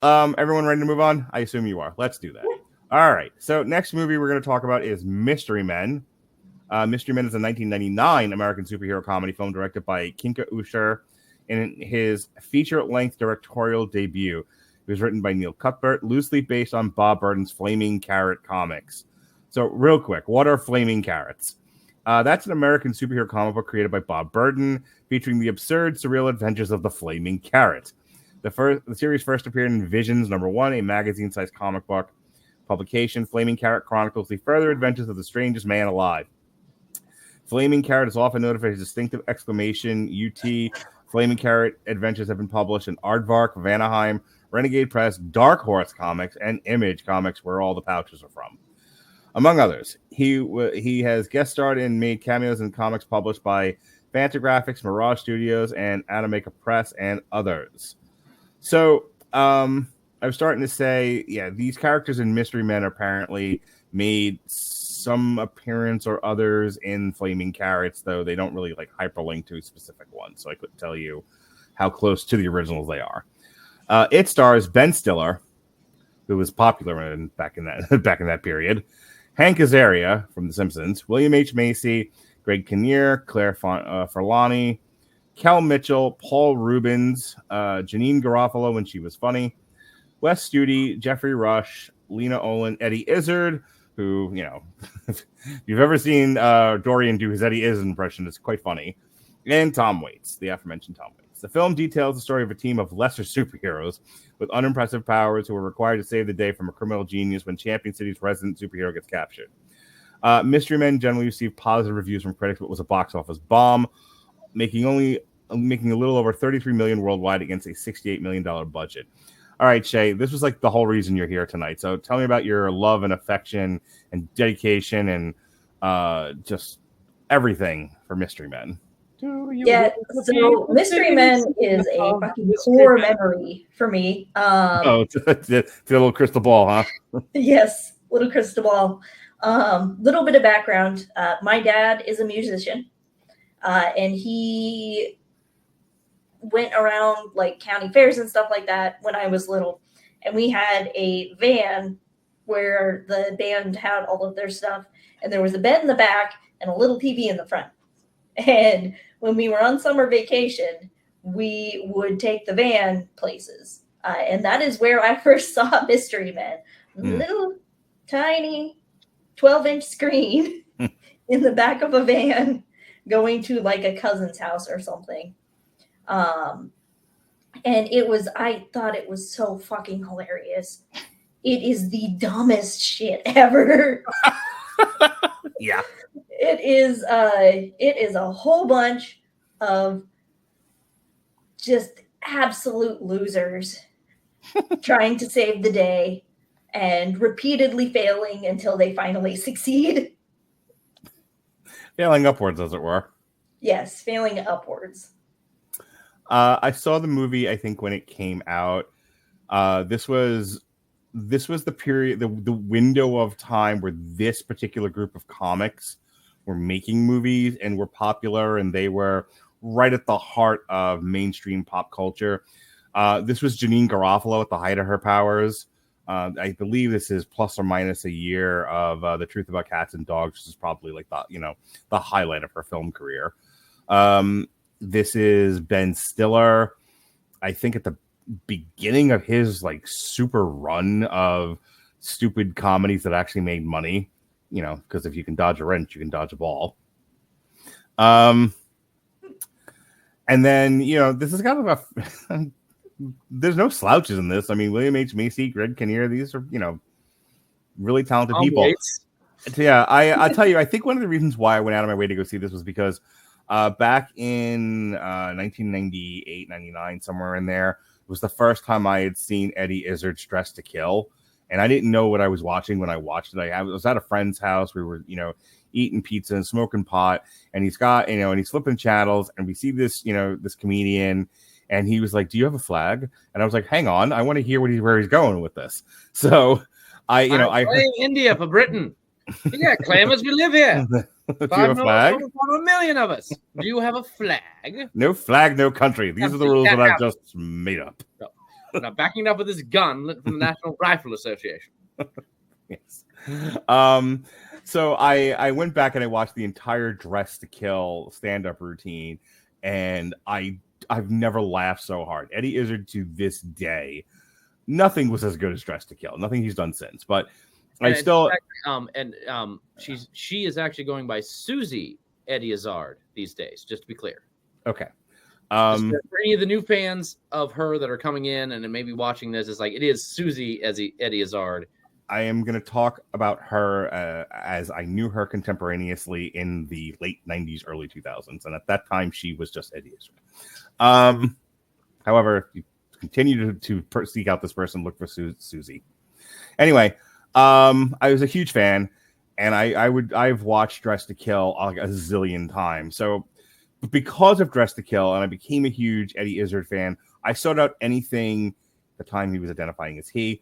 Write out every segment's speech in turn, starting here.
Everyone ready to move on? I assume you are. Let's do that. All right. So next movie we're going to talk about is Mystery Men. Mystery Men is a 1999 American superhero comedy film directed by Kinka Usher in his feature-length directorial debut. It was written by Neil Cuthbert, loosely based on Bob Burton's Flaming Carrot comics. So real quick, what are Flaming Carrots? That's an American superhero comic book created by Bob Burton, featuring the absurd, surreal adventures of the Flaming Carrot. The series first appeared in Visions #1, a magazine-sized comic book publication. Flaming Carrot chronicles the further adventures of the strangest man alive. Flaming Carrot is often noted for his distinctive exclamation UT. Flaming Carrot adventures have been published in Aardvark, Vanaheim, Renegade Press, Dark Horse Comics, and Image Comics, where all the pouches are from. Among others, he has guest starred and made cameos in comics published by Fantagraphics, Mirage Studios, and Animaker Press, and others. So, I was starting to say, yeah, these characters in Mystery Men apparently made some appearance or others in Flaming Carrots, though they don't really like hyperlink to a specific one, so I couldn't tell you how close to the originals they are. It stars Ben Stiller, who was popular back in that period, Hank Azaria from The Simpsons, William H. Macy, Greg Kinnear, Claire Forlani, Kel Mitchell, Paul Reubens, Janeane Garofalo when she was funny, Wes Studi, Geoffrey Rush, Lena Olin, Eddie Izzard, who, you know, if you've ever seen Dorian do his Eddie Izzard impression, it's quite funny, and Tom Waits, the aforementioned Tom Waits. The film details the story of a team of lesser superheroes with unimpressive powers who are required to save the day from a criminal genius when Champion City's resident superhero gets captured. Mystery Men generally received positive reviews from critics, but was a box office bomb, making a little over $33 million worldwide against a $68 million budget. All right, Chae, this was like the whole reason you're here tonight. So tell me about your love and affection and dedication and just everything for Mystery Men. Yeah, so Mystery Men is a fucking core memory for me. It's a little crystal ball, huh? Yes, little crystal ball. Little bit of background. My dad is a musician, and he went around like county fairs and stuff like that when I was little. And we had a van where the band had all of their stuff, and there was a bed in the back and a little TV in the front. And when we were on summer vacation, we would take the van places. And that is where I first saw Mystery Men. Little tiny 12-inch screen in the back of a van going to like a cousin's house or something. And I thought it was so fucking hilarious. It is the dumbest shit ever. Yeah. It is a whole bunch of just absolute losers trying to save the day and repeatedly failing until they finally succeed. Failing upwards, as it were. Yes, failing upwards. I saw the movie, I think, when it came out. This was the period, the window of time where this particular group of comics were making movies and were popular, and they were right at the heart of mainstream pop culture. This was Janeane Garofalo at the height of her powers. I believe this is plus or minus a year of The Truth About Cats and Dogs, which is probably like the highlight of her film career. This is Ben Stiller, I think, at the beginning of his like super run of stupid comedies that actually made money. You know, because if you can dodge a wrench, you can dodge a ball. And then, you know, this is kind of a there's no slouches in this. I mean, William H. Macy, Greg Kinnear, these are, you know, really talented people. Waits. Yeah, I tell you, I think one of the reasons why I went out of my way to go see this was because back in 1998, 99, somewhere in there, was the first time I had seen Eddie Izzard's Dressed to Kill. And I didn't know what I was watching when I watched it. I was at a friend's house. We were, you know, eating pizza and smoking pot. And he's got, you know, and he's flipping channels. And we see this, you know, this comedian. And he was like, "Do you have a flag?" And I was like, "Hang on, I want to hear where he's going with this." So I playing India for Britain. Yeah, claim as we live here. Do you have a flag? 1 million of us. Do you have a flag? No flag, no country. These are the rules that I've just made up. I'm not backing up with this gun from the National Rifle Association. Yes. So I went back and I watched the entire Dress to Kill stand-up routine, and I've never laughed so hard. Eddie Izzard, to this day, nothing was as good as Dress to Kill. Nothing he's done since. But she is actually going by Susie Eddie Izzard these days, just to be clear. Okay. For any of the new fans of her that are coming in and maybe watching this, it's like it is Susie Eddie Izzard. I am going to talk about her as I knew her contemporaneously in the late 90s, early 2000s. And at that time, she was just Eddie Izzard. However, if you continue to seek out this person, look for Susie. Anyway, I was a huge fan, and I've watched Dress to Kill like a zillion times. So because of Dress to Kill, and I became a huge Eddie Izzard fan, I sought out anything at the time he was identifying as he.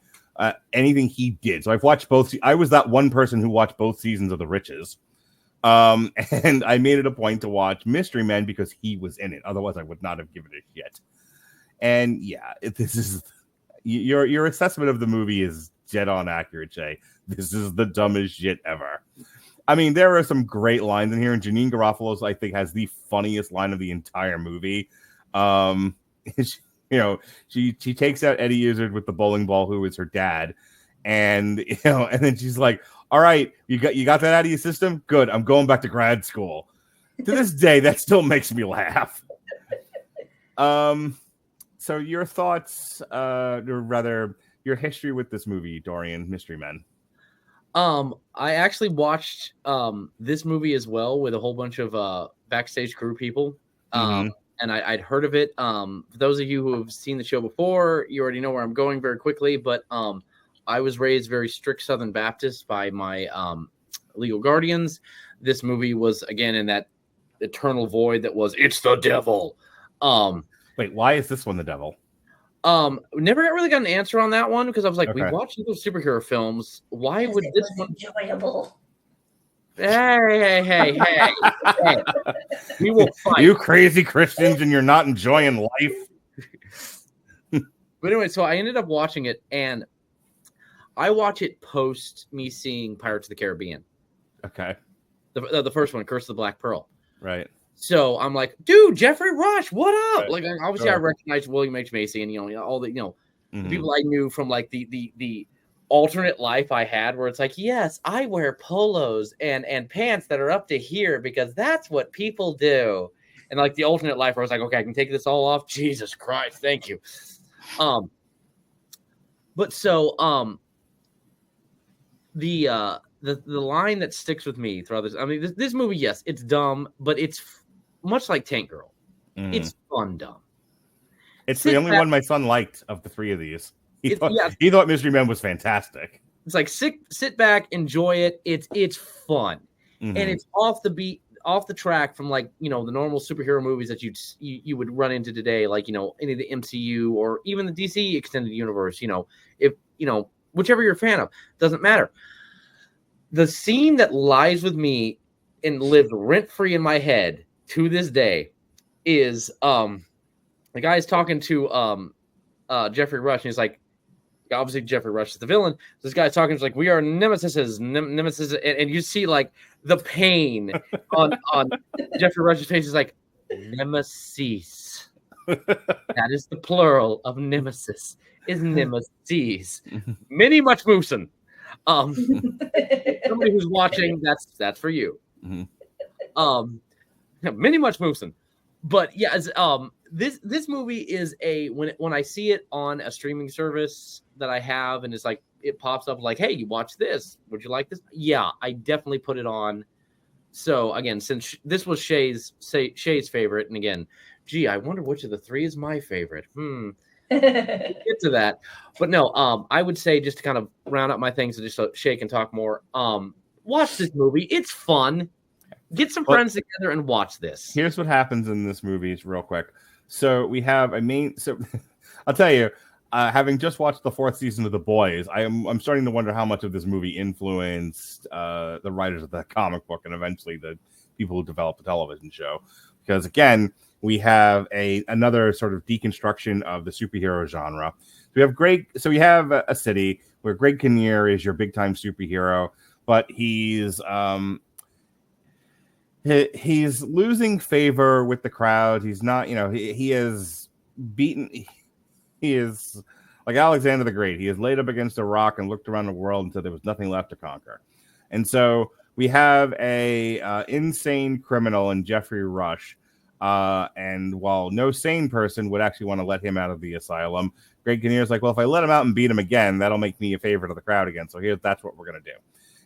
Anything he did. So I've watched both. I was that one person who watched both seasons of The Riches. And I made it a point to watch Mystery Men because he was in it. Otherwise, I would not have given it a shit. And yeah, this is your assessment of the movie is dead on accurate, Chae. This is the dumbest shit ever. I mean, there are some great lines in here, and Janeane Garofalo, I think, has the funniest line of the entire movie. She takes out Eddie Izzard with the bowling ball, who is her dad, and and then she's like, "All right, you got that out of your system? Good. I'm going back to grad school." To this day, that still makes me laugh. So your thoughts, or rather, your history with this movie, Dorian, Mystery Men. I actually watched this movie as well with a whole bunch of backstage crew people. And I'd heard of it. For those of you who have seen the show before, you already know where I'm going very quickly. But I was raised very strict Southern Baptist by my legal guardians. This movie was, again, in that eternal void that was, it's the devil. Wait, why is this one the devil? Never really got an answer on that one because I was like, Okay. we watched those superhero films. Why would this one enjoyable? Hey. We will fight. You crazy Christians, and you're not enjoying life. But anyway, so I ended up watching it, and I watch it post me seeing Pirates of the Caribbean. Okay. The first one, Curse of the Black Pearl. Right. So I'm like, dude, Geoffrey Rush, what up? Right. Like, obviously, I recognize William H. Macy and all the the people I knew from like the alternate life I had, where it's like, yes, I wear polos and pants that are up to here because that's what people do. And like the alternate life where I was like, okay, I can take this all off. Jesus Christ, thank you. But so the line that sticks with me throughout this, I mean, this movie, yes, it's dumb, but it's much like Tank Girl. It's fun dumb. It's the only one my son liked of the three of these. He thought Mystery Men was fantastic. It's like sit back, enjoy it. It's fun, and it's off the beat, off the track from like the normal superhero movies that you would run into today, like any of the MCU or even the DC extended universe. If whichever you're a fan of, doesn't matter. The scene that lies with me and lived rent free in my head to this day is the guy's talking to Geoffrey Rush, and he's like, obviously Geoffrey Rush is the villain. This guy's talking, he's like, we are nemesis, and you see like the pain on Geoffrey Rush's face. Is like, nemesis. That is the plural of nemesis. Is nemesis. Many much moosin. Somebody who's watching, that's for you. Many much moosin. But yeah, this movie is when I see it on a streaming service that I have, and it's like it pops up like, hey, you watch this? Would you like this? Yeah, I definitely put it on. So again, since this was Chae's favorite, and again, gee, I wonder which of the three is my favorite. We'll get to that, but no, I would say just to kind of round up my things, just so Chae can talk more. Watch this movie; it's fun. Get some friends together and watch this. Here's what happens in this movie. It's real quick. So we have So I'll tell you, having just watched the 4th season of The Boys, I'm starting to wonder how much of this movie influenced the writers of the comic book and eventually the people who developed the television show. Because again, we have another sort of deconstruction of the superhero genre. So we have a city where Greg Kinnear is your big time superhero, but he's losing favor with the crowd. He's not, he is beaten. He is like Alexander the Great. He is laid up against a rock and looked around the world until there was nothing left to conquer. And so we have a insane criminal in Geoffrey Rush. And while no sane person would actually want to let him out of the asylum, Greg Kinnear's like, well, if I let him out and beat him again, that'll make me a favorite of the crowd again. So that's what we're going to do.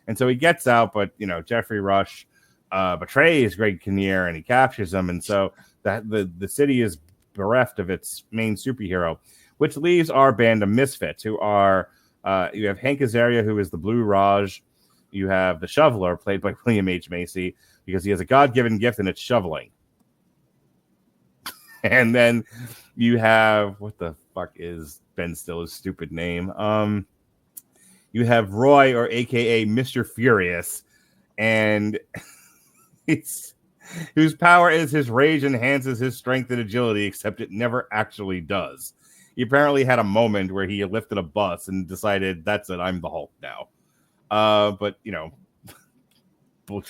And so he gets out, but, Geoffrey Rush betrays Greg Kinnear and he captures him. And so that the city is bereft of its main superhero, which leaves our band of misfits who are, you have Hank Azaria, who is the Blue Raj. You have the Shoveler, played by William H. Macy, because he has a God-given gift and it's shoveling. And then you have, what the fuck is Ben Stiller's stupid name? You have Roy, or AKA Mr. Furious, and whose power is his rage enhances his strength and agility, except it never actually does. He apparently had a moment where he lifted a bus and decided, that's it, I'm the Hulk now. But,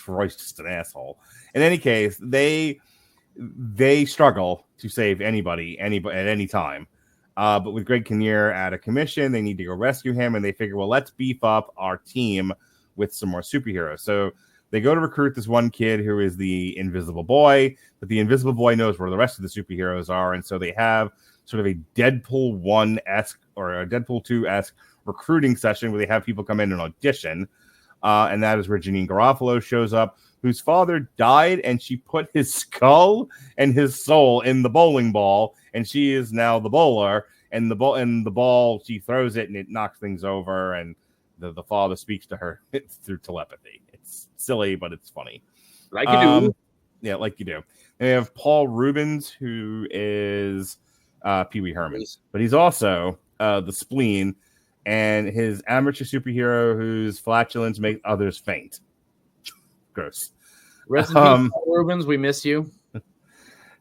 Roy's just an asshole. In any case, they struggle to save anybody at any time. But with Greg Kinnear at a commission, they need to go rescue him, and they figure, well, let's beef up our team with some more superheroes. So they go to recruit this one kid who is the Invisible Boy, but the Invisible Boy knows where the rest of the superheroes are, and so they have sort of a Deadpool 1-esque or a Deadpool 2-esque recruiting session where they have people come in and audition, and that is where Janeane Garofalo shows up, whose father died, and she put his skull and his soul in the bowling ball, and she is now the bowler. And the ball, she throws it, and it knocks things over. And the father speaks to her through telepathy. It's silly, but it's funny, like you do. Yeah, like you do. And we have Paul Reubens, who is Pee Wee Herman, but he's also the Spleen, and his amateur superhero whose flatulence makes others faint. Gross. Rest in peace, Reubens. We miss you.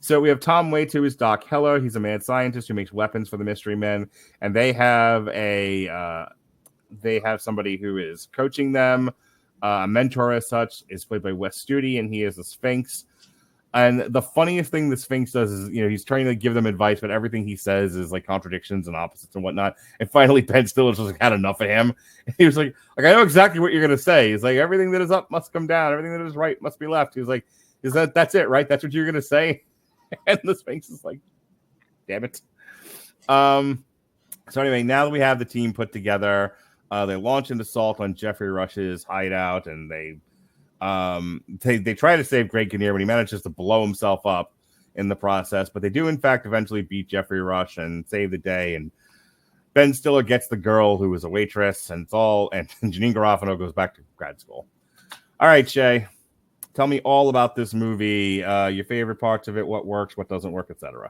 So we have Tom Waits, who is Doc Heller. He's a mad scientist who makes weapons for the Mystery Men, and they have somebody who is coaching them. A mentor, as such, is played by Wes Studi, and he is a Sphinx. And the funniest thing the Sphinx does is, he's trying to give them advice, but everything he says is like contradictions and opposites and whatnot. And finally, Ben Stiller just had enough of him. And he was like, I know exactly what you're going to say. He's like, everything that is up must come down. Everything that is right must be left. He was like, that's it, right? That's what you're going to say? And the Sphinx is like, damn it. So anyway, now that we have the team put together, they launch an assault on Geoffrey Rush's hideout, and they try to save Greg Kinnear, but he manages to blow himself up in the process. But they do, in fact, eventually beat Geoffrey Rush and save the day. And Ben Stiller gets the girl who was a waitress, and Janeane Garofalo goes back to grad school. All right, Chae, tell me all about this movie, your favorite parts of it, what works, what doesn't work, etc.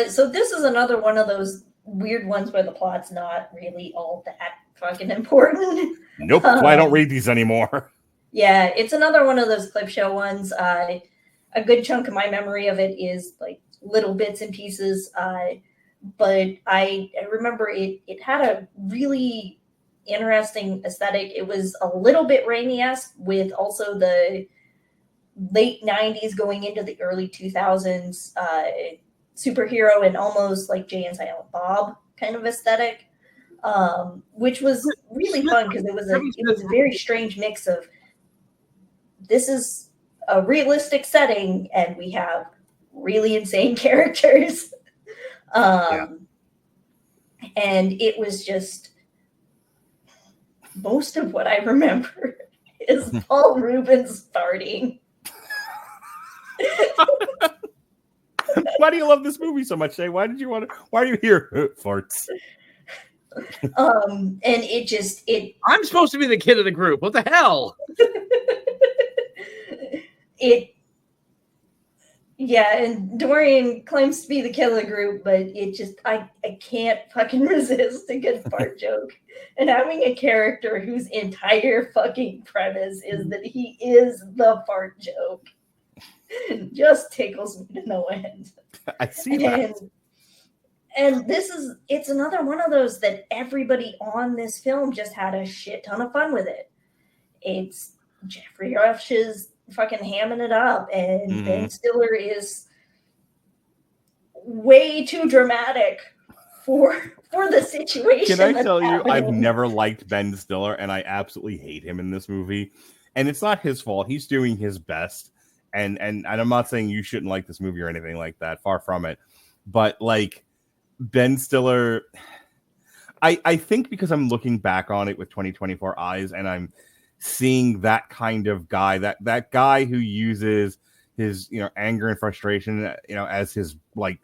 So this is another one of those weird ones where the plot's not really all that fucking important. Nope, I don't read these anymore. Yeah, it's another one of those clip show ones. A good chunk of my memory of it is like little bits and pieces. But I remember it had a really interesting aesthetic. It was a little bit Raimi-esque with also the late 90s going into the early 2000s superhero and almost like Jay and Silent Bob kind of aesthetic, which was really fun because it was a very strange mix of, this is a realistic setting and we have really insane characters. And it was just, most of what I remember is Paul Reubens farting. Why do you love this movie so much, Chae? Why are you here? Farts. And it I'm supposed to be the kid of the group. What the hell? And Dorian claims to be the kid of the group, but I can't fucking resist a good fart joke. And having a character whose entire fucking premise is that he is the fart joke. just tickles me to no end. I see that. And it's another one of those that everybody on this film just had a shit ton of fun with it. It's Geoffrey Rush is fucking hamming it up, and Ben Stiller is way too dramatic for the situation. Can I tell you, I've never liked Ben Stiller, and I absolutely hate him in this movie. And it's not his fault. He's doing his best. And I'm not saying you shouldn't like this movie or anything like that. Far from it. But like Ben Stiller, I think because I'm looking back on it with 2024 eyes, and I'm seeing that kind of guy, that guy who uses his, anger and frustration, as his, like,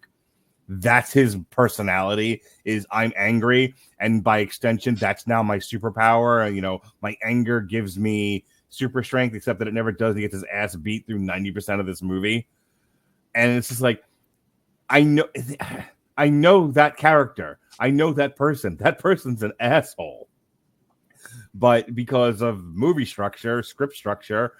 that's his personality, is I'm angry, and by extension that's now my superpower, and my anger gives me super strength, except that it never does. He gets his ass beat through 90% of this movie, and it's just like, I know that character, I know that person's an asshole, but because of movie structure, script structure,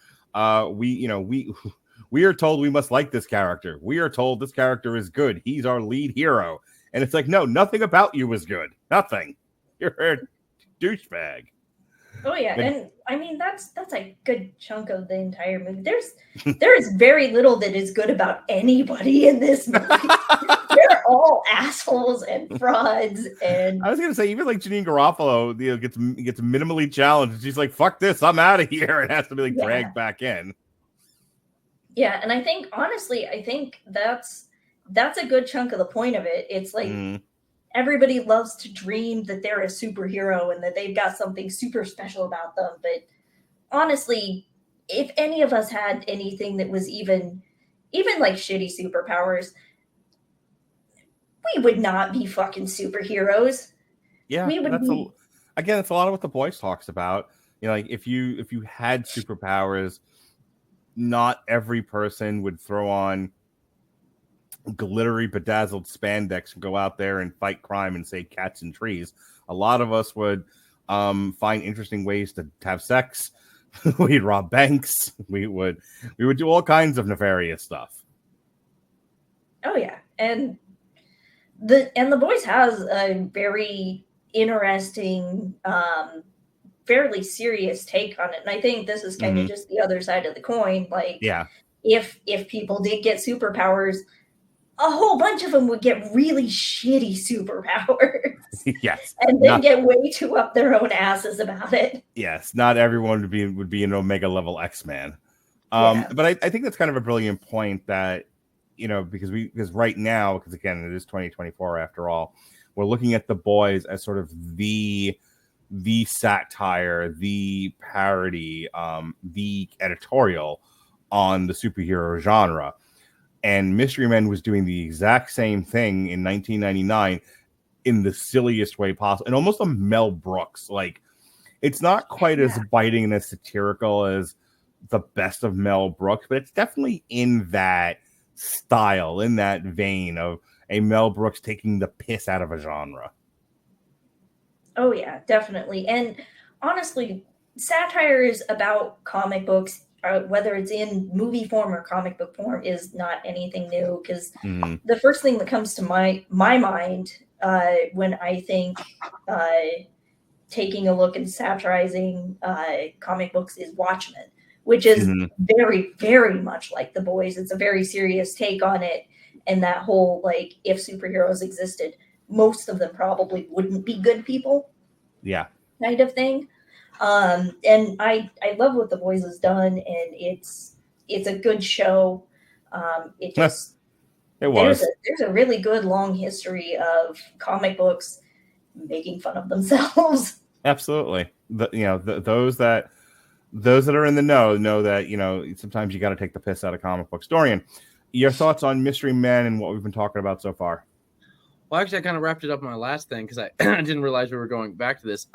we are told we must like this character. We are told this character is good. He's our lead hero. And it's like, no, nothing about you is good. Nothing. You're a douchebag. Oh, yeah. And I mean, that's a good chunk of the entire movie. There is very little that is good about anybody in this movie. They're all assholes and frauds. And I was going to say, even like Janeane Garofalo, gets minimally challenged. She's like, fuck this, I'm out of here. It has to be like dragged back in. Yeah, and I think, honestly, that's a good chunk of the point of it. It's like everybody loves to dream that they're a superhero and that they've got something super special about them. But honestly, if any of us had anything that was even like shitty superpowers, we would not be fucking superheroes. Yeah, we would again, it's a lot of what The Boys talks about. Like if you had superpowers, not every person would throw on glittery, bedazzled spandex and go out there and fight crime and save cats and trees. A lot of us would find interesting ways to have sex. We'd rob banks. We would do all kinds of nefarious stuff. Oh yeah, and the Boys has a very interesting, fairly serious take on it, and I think this is kind of just the other side of the coin. Like, if people did get superpowers, a whole bunch of them would get really shitty superpowers. Yes, and then get way too up their own asses about it. Yes, not everyone would be an Omega level X-Man. But I think that's kind of a brilliant point that because right now, because again it is 2024 after all, we're looking at The Boys as sort of the satire, the parody, the editorial on the superhero genre. And Mystery Men was doing the exact same thing in 1999 in the silliest way possible, and almost a Mel Brooks. Like, it's not quite as biting and as satirical as the best of Mel Brooks, but it's definitely in that style, in that vein of a Mel Brooks taking the piss out of a genre. Oh, yeah, definitely. And honestly, satire is about comic books, whether it's in movie form or comic book form, is not anything new. Because the first thing that comes to my mind when I think taking a look and satirizing comic books is Watchmen, which is very, very much like The Boys. It's a very serious take on it. And that whole, like, if superheroes existed, most of them probably wouldn't be good people. Yeah. Kind of thing. And I love what The Boys has done, and it's a good show. It was. There's a really good long history of comic books making fun of themselves. Absolutely. Those that are in the know that sometimes you got to take the piss out of comic books. Dorian, your thoughts on Mystery Men and what we've been talking about so far? Well, actually, I kind of wrapped it up in my last thing because I didn't realize we were going back to this.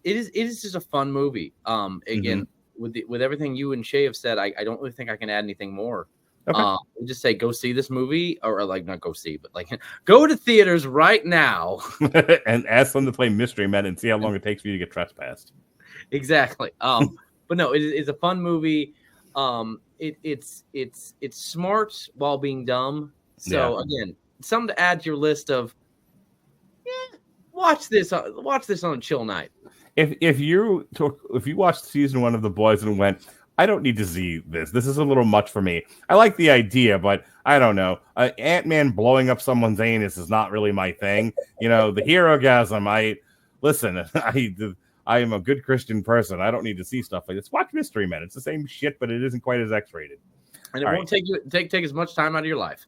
It is just a fun movie. Again, with everything you and Chae have said, I don't really think I can add anything more. Okay. Just say go see this movie, or like not go see, but like go to theaters right now and ask them to play Mystery Men and see how long it takes for you to get trespassed. Exactly. But no, it's a fun movie. It's smart while being dumb. So again, something to add to your list of watch this on a chill night. If you watched season 1 of The Boys and went, I don't need to see this. This is a little much for me. I like the idea, but I don't know. Ant-Man blowing up someone's anus is not really my thing. You know, the hero-gasm. I am a good Christian person. I don't need to see stuff like this. Watch Mystery Men. It's the same shit, but it isn't quite as X-rated. And it won't take as much time out of your life.